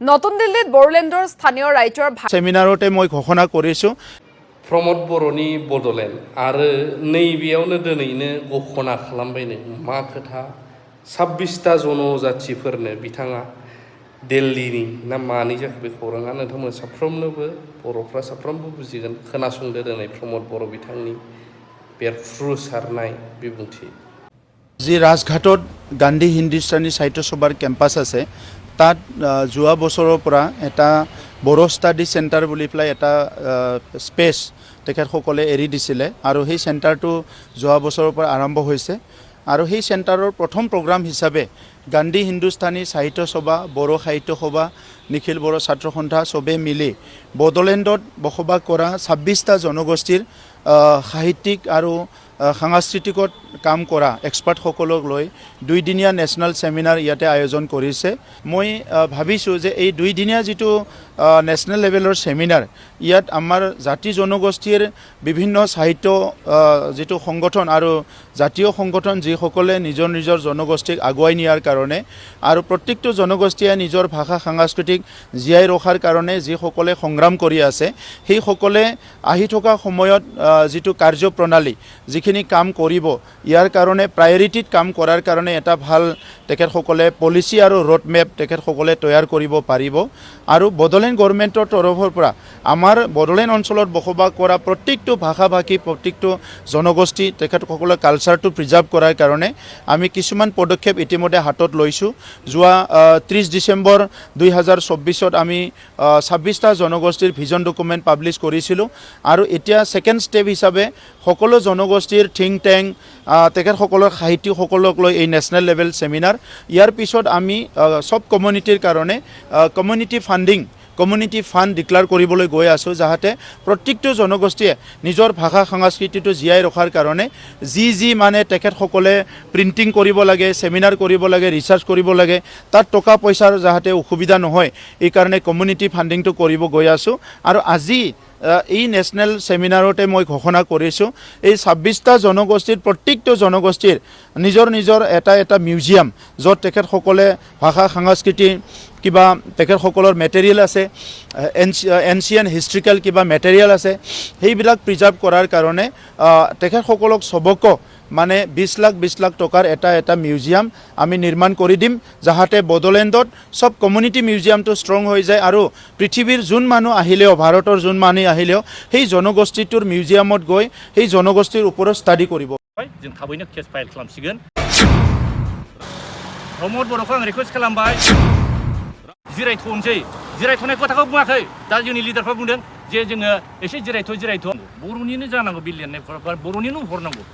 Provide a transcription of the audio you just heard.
নতুন দিল্লীত বড়োলেণ্ডৰ স্থানীয় ৰাইজৰ সেমিনাৰতে মই ঘোষণা কৰিছো प्रमोद बर'नि बड'लेण्ड आरो नैबेयावनो दिनैनो गखना खालामबायनो मा खोथा 26टा जनजातिफोरनो बिथाङा दिल्लीनि ना मानि जाखो बे खौराङा नोंथांमोन साफ्रोमनोबो बर'फ्रा साफ्रोमबो बुजिगोन खोनासंदो दिनै प्रमोद बर' बिथांनि बेरफ्रुसारनाय बिबुंथि যি ৰাজঘাটত গান্ধী হিন্দুস্তানী সাহিত্য সভাৰ কেম্পাছ আছে তাত যোৱা বছৰৰ পৰা এটা বড়ো ষ্টাডি চেণ্টাৰ বুলি পেলাই এটা স্পেচ তেখেতসকলে এৰি দিছিলে আৰু সেই চেণ্টাৰটো যোৱা বছৰৰ পৰা আৰম্ভ হৈছে আৰু সেই চেণ্টাৰৰ প্ৰথম প্ৰগ্ৰাম হিচাপে গান্ধী হিন্দুস্তানী সাহিত্য সভা বড়ো সাহিত্য সভা নিখিল বড়ো ছাত্ৰ সন্থা সবে মিলি বড়োলেণ্ডত বসবাস কৰা 26টা জনগোষ্ঠীৰ সাহিত্যিক আৰু সাংস্কৃতিকত কাম কৰা এক্সপাৰ্টসকলক লৈ দুইদিনীয়া নেশ্যনেল সেমিনাৰ ইয়াতে আয়োজন কৰিছে মই ভাবিছোঁ যে এই দুইদিনীয়া যিটো নেশ্যনেল লেভেলৰ সেমিনাৰ ইয়াত আমাৰ জাতি জনগোষ্ঠীৰ বিভিন্ন সাহিত্য যিটো সংগঠন আৰু জাতীয় সংগঠন যিসকলে নিজৰ নিজৰ জনগোষ্ঠীক আগুৱাই নিয়াৰ কাৰণে আৰু প্ৰত্যেকটো জনগোষ্ঠীয়ে নিজৰ ভাষা সাংস্কৃতিক জীয়াই ৰখাৰ কাৰণে যিসকলে সংগ্ৰাম কৰি আছে সেইসকলে আহি থকা সময়ত যিটো কাৰ্যপ্ৰণালী যিখিনি কাম কৰিব ইয়াৰ কাৰণে প্ৰায়োৰিটিত কাম কৰাৰ কাৰণে এটা ভাল তেখেতসকলে পলিচি আৰু ৰোড মেপ তেখেতসকলে তৈয়াৰ কৰিব পাৰিব আৰু বড়োলেণ্ড গভৰ্ণমেণ্টৰ তৰফৰ পৰা আমাৰ বড়োলেণ্ড অঞ্চলত বসবাস কৰা প্ৰত্যেকটো ভাষা ভাষী প্ৰত্যেকটো জনগোষ্ঠী তেখেতসকলৰ কালচাৰটো প্ৰিজাৰ্ভ কৰাৰ কাৰণে আমি কিছুমান পদক্ষেপ ইতিমধ্যে হাতত লৈছোঁ যোৱা 30 ডিচেম্বৰ 2024ত আমি 26টা জনগোষ্ঠীৰ ভিজন ডকুমেণ্ট পাব্লিছ কৰিছিলোঁ আৰু এতিয়া সেকেণ্ড ষ্টেপ হিচাপে সকলো জনগোষ্ঠীৰ থিংক টেংক তেখেতসকলৰ সাহিত্যিকসকলক লৈ এই নেশ্যনেল লেভেল সেমিনাৰ ইয়াৰ পিছত আমি সব কমিউনিটিৰ কাৰণে কমিউনিটি ফাণ্ড ডিক্লেয়াৰ কৰিবলৈ গৈ আছোঁ যাতে প্ৰত্যেকটো জনগোষ্ঠীয়ে নিজৰ ভাষা সংস্কৃতিটো জীয়াই ৰখাৰ কাৰণে যি মানে তেখেতসকলে প্ৰিণ্টিং কৰিব লাগে সেমিনাৰ কৰিব লাগে ৰিচাৰ্চ কৰিব লাগে তাত টকা পইচাৰ যাতে অসুবিধা নহয় এই কাৰণে কমিউনিটি ফাণ্ডিংটো কৰিব গৈ আছোঁ আৰু আজি এই নেশ্যনেল সেমিনাৰতে মই ঘোষণা কৰিছোঁ এই 26টা জনগোষ্ঠীৰ প্ৰত্যেকটো জনগোষ্ঠীৰ নিজৰ এটা মিউজিয়াম য'ত তেখেতসকলে ভাষা সংস্কৃতি কিবা তেখেতসকলৰ মেটেৰিয়েল আছে এনচিয়েণ্ট হিষ্ট্ৰিকেল কিবা মেটেৰিয়েল আছে সেইবিলাক প্ৰিজাৰ্ভ কৰাৰ কাৰণে তেখেতসকলক সবকো মানে 20 লাখ টকাৰ এটা মিউজিয়াম আমি নিৰ্মাণ কৰি দিম যাতে বড়োলেণ্ডত সব কমিউনিটি মিউজিয়ামটো ষ্ট্ৰং হৈ যায় আৰু পৃথিৱীৰ যোন মানুহ আহিলেও ভাৰতৰ যোন মানুহ আহিলেও সেই জনগোষ্ঠীটোৰ মিউজিয়ামত গৈ সেই জনগোষ্ঠীৰ ওপৰত ষ্টাডি কৰিব जों थाबैनो केस फाइल खालामसिगोन प्रमोद बर'खौ आं रिकुवेस्ट खालामबाय जिरायथ'नाय खोथाखौ बुङाखै दा जोंनि लिडारफ्रा बुंदों जे जोङो एसे जिरायथ' बर'निनो जानांगौ बिल लिरनायफोरा बर'निनो हरनांगौ